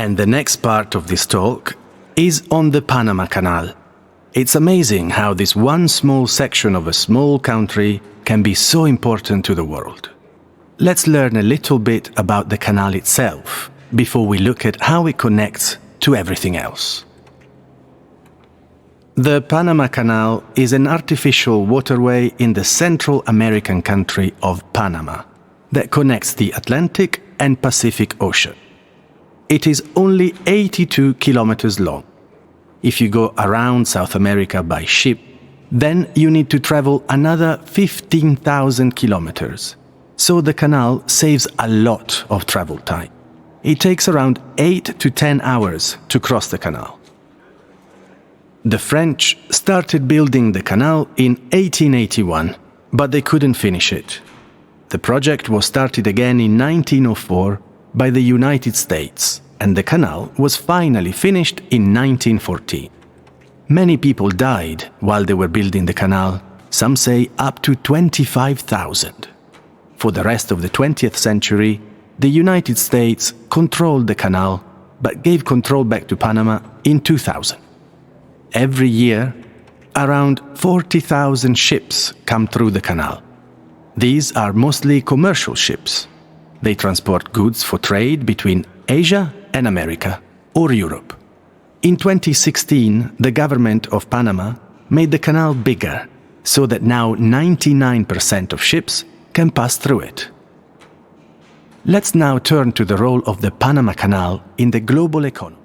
And the next part of this talk is on the Panama Canal. It's amazing how this one small section of a small country can be so important to the world. Let's learn a little bit about the canal itself before we look at how it connects to everything else. The Panama Canal is an artificial waterway in the Central American country of Panama that connects the Atlantic and Pacific Ocean. It is only 82 kilometers long. If you go around South America by ship, then you need to travel another 15,000 kilometers. So the canal saves a lot of travel time. It takes around 8 to 10 hours to cross the canal. The French started building the canal in 1881, but they couldn't finish it. The project was started again in 1904 by the United States, and the canal was finally finished in 1914. Many people died while they were building the canal, some say up to 25,000. For the rest of the 20th century, the United States controlled the canal, but gave control back to Panama in 2000. Every year, around 40,000 ships come through the canal. These are mostly commercial ships. They transport goods for trade between Asia and America, or Europe. In 2016, the government of Panama made the canal bigger, so that now 99% of ships can pass through it. Let's now turn to the role of the Panama Canal in the global economy.